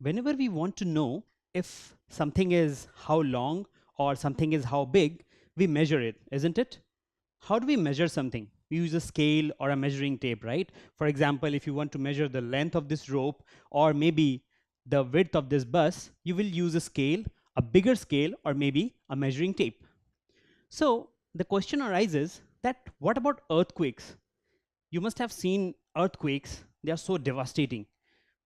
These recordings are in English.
Whenever we want to know if something is how long or something is how big, we measure it, isn't it? How do we measure something? We use a scale or a measuring tape, right? For example, if you want to measure the length of this rope or maybe the width of this bus, you will use a scale, a bigger scale, or maybe a measuring tape. So the question arises that what about earthquakes? You must have seen earthquakes. They are so devastating.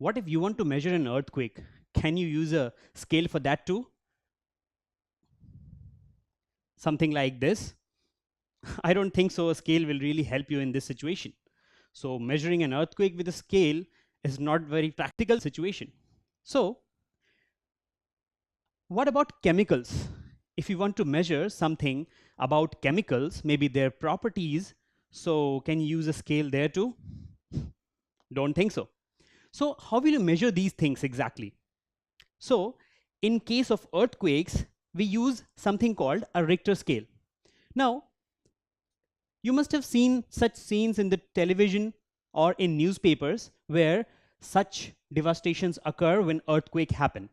What if you want to measure an earthquake? Can you use a scale for that too? Something like this? I don't think so. A scale will really help you in this situation. So measuring an earthquake with a scale is not very practical situation. So what about chemicals? If you want to measure something about chemicals, maybe their properties, so can you use a scale there too? Don't think so. So how will you measure these things exactly? So in case of earthquakes, we use something called a Richter scale. Now, you must have seen such scenes in the television or in newspapers where such devastations occur when earthquake happen.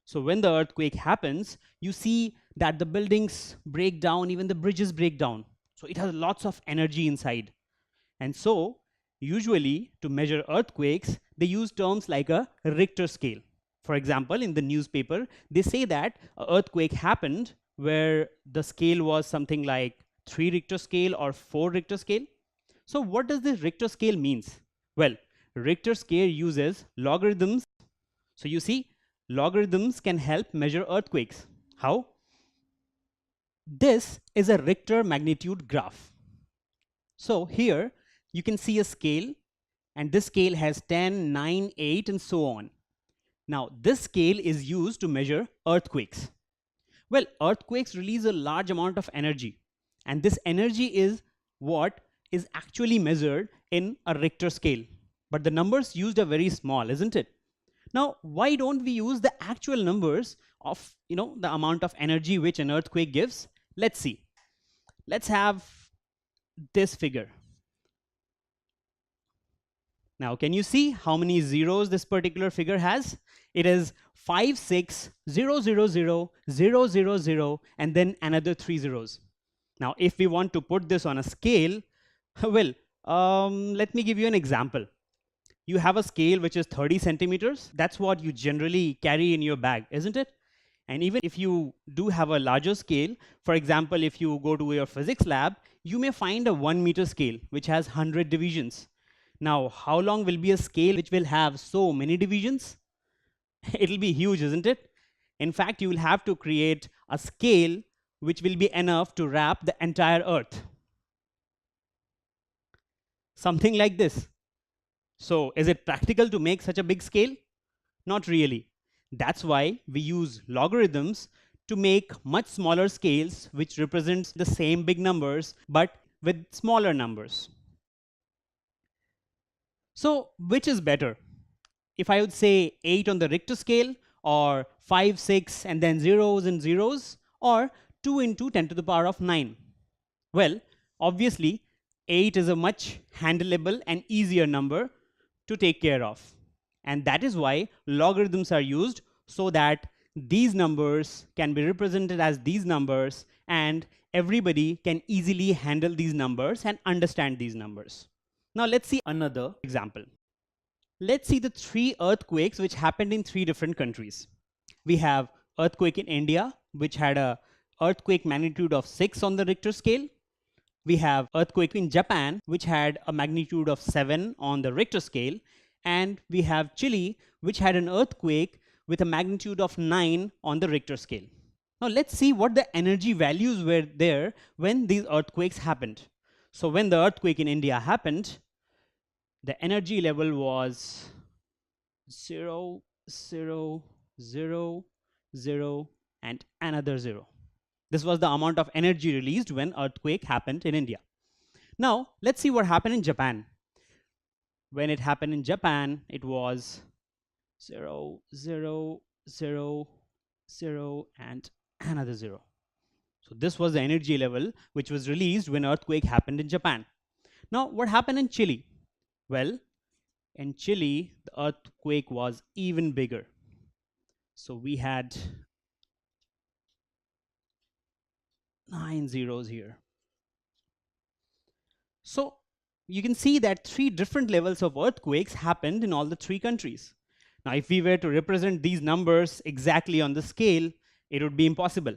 So when the earthquake happens, you see that the buildings break down, even the bridges break down. So it has lots of energy inside. And so usually to measure earthquakes, they use terms like a Richter scale. For example, in the newspaper, they say that an earthquake happened where the scale was something like 3 Richter scale or 4 Richter scale. So what does this Richter scale means? Well, Richter scale uses logarithms. So you see, logarithms can help measure earthquakes. How? This is a Richter magnitude graph. So here you can see a scale, and this scale has 10, 9, 8, and so on. Now, this scale is used to measure earthquakes. Well, earthquakes release a large amount of energy, and this energy is what is actually measured in a Richter scale. But the numbers used are very small, isn't it? Now, why don't we use the actual numbers of the amount of energy which an earthquake gives? Let's see. Let's have this figure. Now, can you see how many zeros this particular figure has? It is 5, 6, 0, 0, 0, 0, 0, 0, and then another 3 zeros. Now, if we want to put this on a scale, well, let me give you an example. You have a scale which is 30 centimeters. That's what you generally carry in your bag, isn't it? And even if you do have a larger scale, for example, if you go to your physics lab, you may find a 1 meter scale which has 100 divisions. Now, how long will be a scale which will have so many divisions? It'll be huge, isn't it? In fact, you will have to create a scale which will be enough to wrap the entire Earth. Something like this. So, is it practical to make such a big scale? Not really. That's why we use logarithms to make much smaller scales which represents the same big numbers but with smaller numbers. So which is better? If I would say 8 on the Richter scale, or 5, 6, and then zeros and zeros, or 2 into 10 to the power of 9? Well, obviously, 8 is a much handleable and easier number to take care of. And that is why logarithms are used, so that these numbers can be represented as these numbers, and everybody can easily handle these numbers and understand these numbers. Now let's see another example. Let's see the 3 earthquakes which happened in 3 different countries. We have earthquake in India, which had a earthquake magnitude of 6 on the Richter scale. We have earthquake in Japan, which had a magnitude of 7 on the Richter scale. And we have Chile, which had an earthquake with a magnitude of 9 on the Richter scale. Now let's see what the energy values were there when these earthquakes happened. So when the earthquake in India happened, the energy level was 0, 0, 0, 0, and another 0. This was the amount of energy released when earthquake happened in India. Now, let's see what happened in Japan. When it happened in Japan, it was 0, 0, 0, 0, and another 0. So this was the energy level which was released when earthquake happened in Japan. Now, what happened in Chile? Well, in Chile, the earthquake was even bigger. So we had 9 zeros here. So you can see that 3 different levels of earthquakes happened in all the 3 countries. Now, if we were to represent these numbers exactly on the scale, it would be impossible.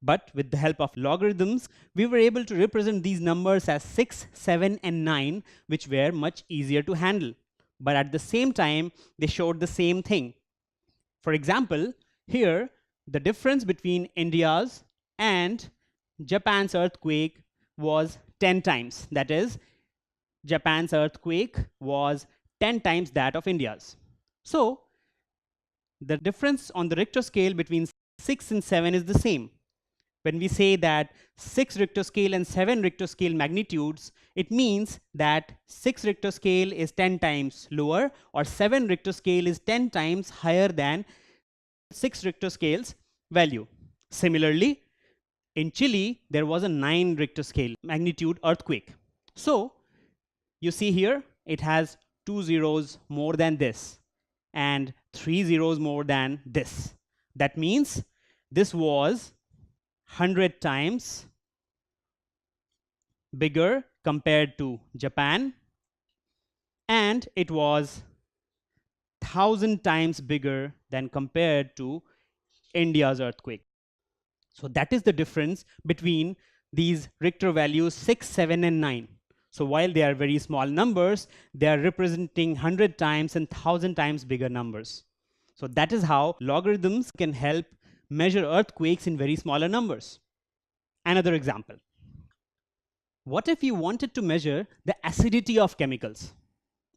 But with the help of logarithms, we were able to represent these numbers as 6, 7, and 9, which were much easier to handle. But at the same time, they showed the same thing. For example, here, the difference between India's and Japan's earthquake was 10 times. That is, Japan's earthquake was 10 times that of India's. So, the difference on the Richter scale between 6 and 7 is the same. When we say that 6 Richter scale and 7 Richter scale magnitudes, it means that 6 Richter scale is 10 times lower, or 7 Richter scale is 10 times higher than 6 Richter scale's value. Similarly, in Chile, there was a 9 Richter scale magnitude earthquake. So, you see here, it has 2 zeros more than this and 3 zeros more than this. That means this was 100 times bigger compared to Japan, and it was 1,000 times bigger than compared to India's earthquake. So that is the difference between these Richter values 6, 7, and 9. So while they are very small numbers, they are representing 100 times and 1,000 times bigger numbers. So that is how logarithms can help measure earthquakes in very smaller numbers. Another example. What if you wanted to measure the acidity of chemicals?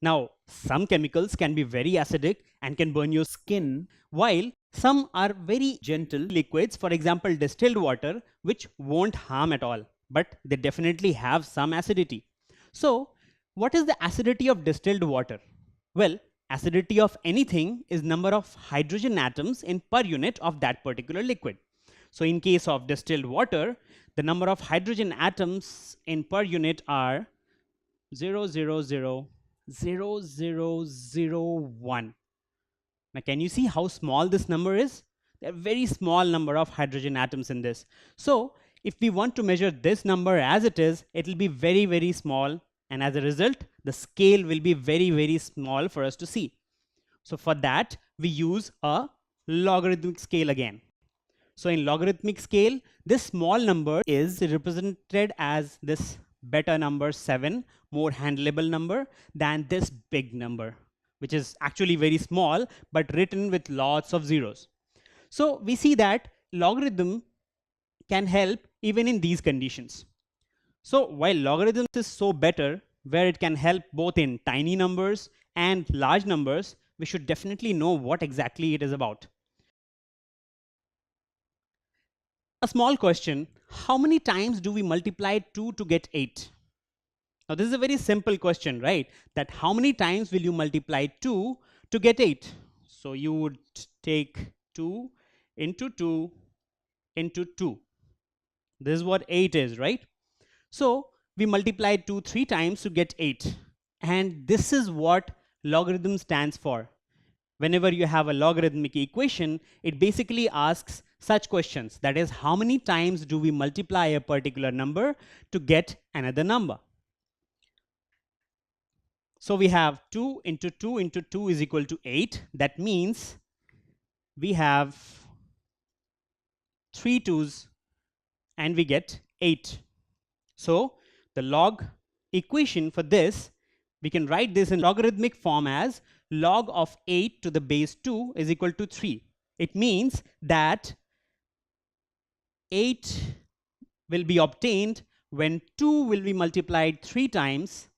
Now, some chemicals can be very acidic and can burn your skin, while some are very gentle liquids, for example, distilled water, which won't harm at all, but they definitely have some acidity. So, what is the acidity of distilled water? Well, acidity of anything is number of hydrogen atoms in per unit of that particular liquid. So, in case of distilled water, the number of hydrogen atoms in per unit are 0.0000001. Now, can you see how small this number is? There are very small number of hydrogen atoms in this. So, if we want to measure this number as it is, it will be very, very small. And as a result, the scale will be very, very small for us to see. So, for that, we use a logarithmic scale again. So, in logarithmic scale, this small number is represented as this beta number 7, more handleable number than this big number, which is actually very small, but written with lots of zeros. So we see that logarithm can help even in these conditions. So while logarithms is so better, where it can help both in tiny numbers and large numbers, we should definitely know what exactly it is about. A small question, how many times do we multiply 2 to get 8? Now this is a very simple question, right? That how many times will you multiply 2 to get 8? So you would take 2 into 2 into 2. This is what 8 is, right? So we multiply 2 3 times to get 8. And this is what logarithm stands for. Whenever you have a logarithmic equation, it basically asks such questions. That is, how many times do we multiply a particular number to get another number? So we have 2 into 2 into 2 is equal to 8. That means we have 3 2's and we get 8. So the log equation for this, we can write this in logarithmic form as log of 8 to the base 2 is equal to 3. It means that 8 will be obtained when 2 will be multiplied 3 times,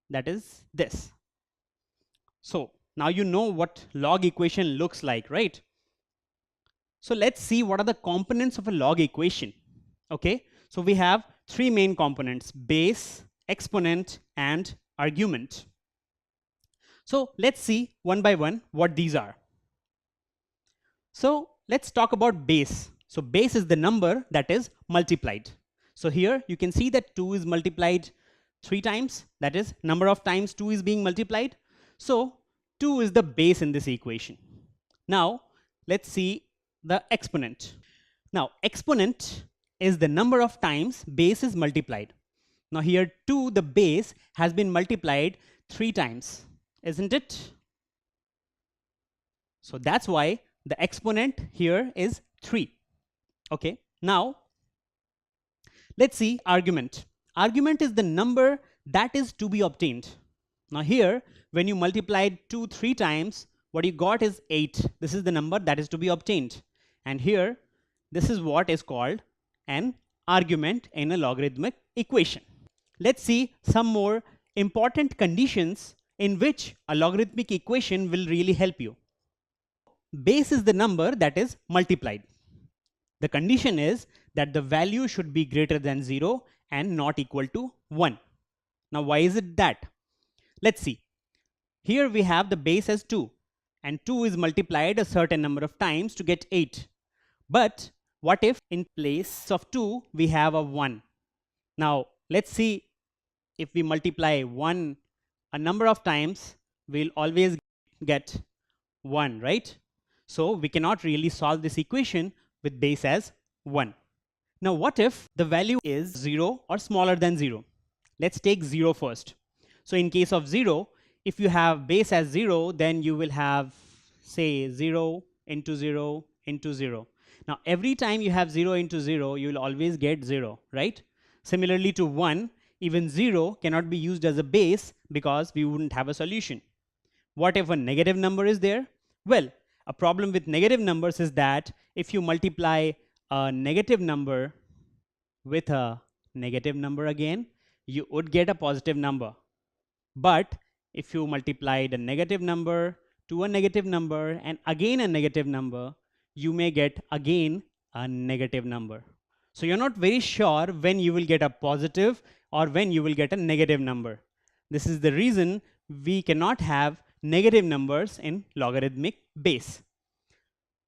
that is this. So now you know what log equation looks like, right? So let's see what are the components of a log equation. Okay, so we have 3 main components: base, exponent, and argument. So let's see one by one what these are. So let's talk about base. So base is the number that is multiplied. So here you can see that 2 is multiplied 3 times. That is number of times 2 is being multiplied. So 2 is the base in this equation. Now let's see the exponent. Now, exponent is the number of times base is multiplied. Now here 2, the base, has been multiplied 3 times, isn't it? So that's why the exponent here is 3. Okay, now let's see argument. Argument is the number that is to be obtained. Now here, when you multiplied 2 3 times, what you got is 8. This is the number that is to be obtained. And here, this is what is called an argument in a logarithmic equation. Let's see some more important conditions in which a logarithmic equation will really help you. Base is the number that is multiplied. The condition is that the value should be greater than 0 and not equal to 1. Now, why is it that? Let's see. Here we have the base as 2, and 2 is multiplied a certain number of times to get 8. But what if in place of 2 we have a 1? Now, let's see, if we multiply 1 a number of times, we'll always get 1, right? So we cannot really solve this equation with base as 1. Now, what if the value is 0 or smaller than 0? Let's take 0 first. So in case of 0, if you have base as 0, then you will have, say, 0 into 0 into 0. Now, every time you have 0 into 0, you will always get 0, right? Similarly to 1, even 0 cannot be used as a base because we wouldn't have a solution. What if a negative number is there? Well, a problem with negative numbers is that if you multiply a negative number with a negative number again, you would get a positive number. But if you multiply the negative number to a negative number and again a negative number, you may get again a negative number. So you're not very sure when you will get a positive or when you will get a negative number. This is the reason we cannot have negative numbers in logarithmic base.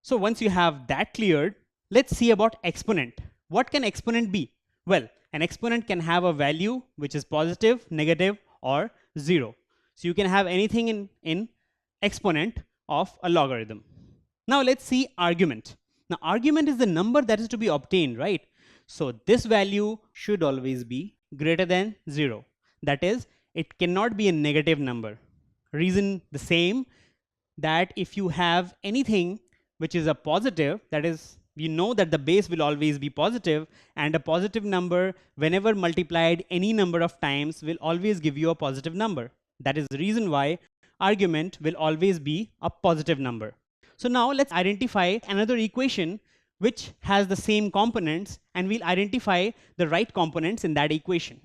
So once you have that cleared, let's see about exponent. What can exponent be? Well, an exponent can have a value which is positive, negative, or 0. So you can have anything in exponent of a logarithm. Now let's see argument. Now argument is the number that is to be obtained, right? So this value should always be greater than 0. That is, it cannot be a negative number. Reason the same, that if you have anything which is a positive, that is, you know that the base will always be positive, and a positive number whenever multiplied any number of times will always give you a positive number. That is the reason why argument will always be a positive number. So now let's identify another equation which has the same components, and we'll identify the right components in that equation.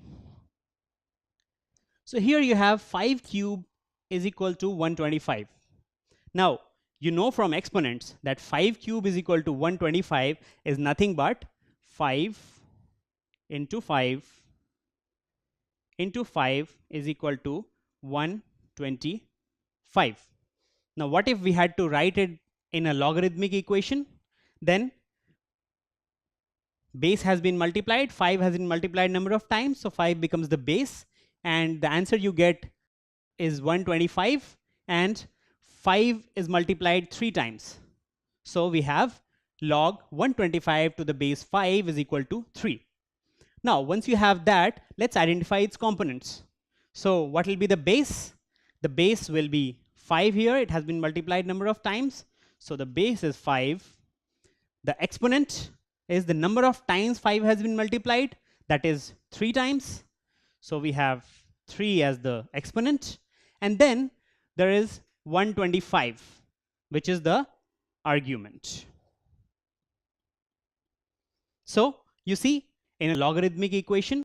So here you have 5 cube is equal to 125. Now, you know from exponents that 5 cube is equal to 125 is nothing but 5 into 5 into 5 is equal to 125. Now, what if we had to write it in a logarithmic equation? Then base has been multiplied, 5 has been multiplied number of times, so 5 becomes the base, and the answer you get is 125, and 5 is multiplied 3 times. So we have log 125 to the base 5 is equal to 3. Now, once you have that, let's identify its components. So what will be the base? The base will be 5 here. It has been multiplied number of times. So the base is 5. The exponent is the number of times 5 has been multiplied. That is 3 times. So we have 3 as the exponent. And then there is 125, which is the argument. So you see, in a logarithmic equation,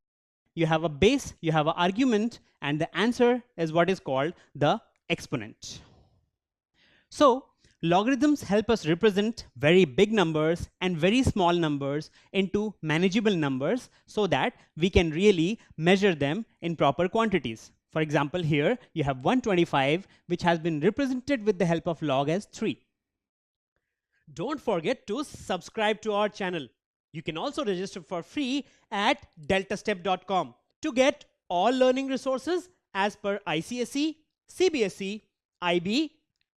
you have a base, you have an argument, and the answer is what is called the exponent. So logarithms help us represent very big numbers and very small numbers into manageable numbers so that we can really measure them in proper quantities. For example, here you have 125, which has been represented with the help of log as 3. Don't forget to subscribe to our channel. You can also register for free at deltastep.com to get all learning resources as per ICSE, CBSE, IB,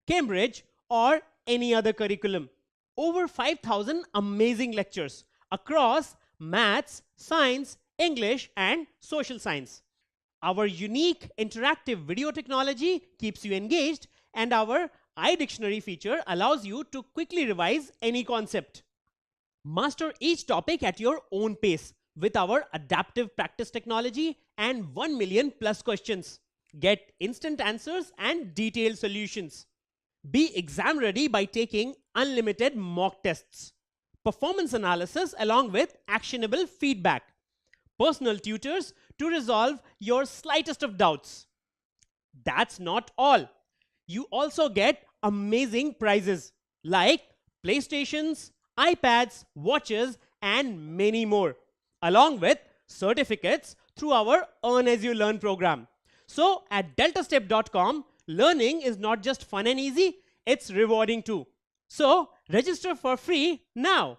Cambridge, or any other curriculum. over 5,000 amazing lectures across maths, science, English, and social science. Our unique interactive video technology keeps you engaged, and our iDictionary feature allows you to quickly revise any concept. Master each topic at your own pace with our adaptive practice technology and 1 million plus questions. Get instant answers and detailed solutions. Be exam ready by taking unlimited mock tests, performance analysis along with actionable feedback, personal tutors to resolve your slightest of doubts. That's not all. You also get amazing prizes like PlayStations, iPads, watches, and many more, along with certificates through our Earn As You Learn program. So at deltastep.com, learning is not just fun and easy, it's rewarding too. So register for free now.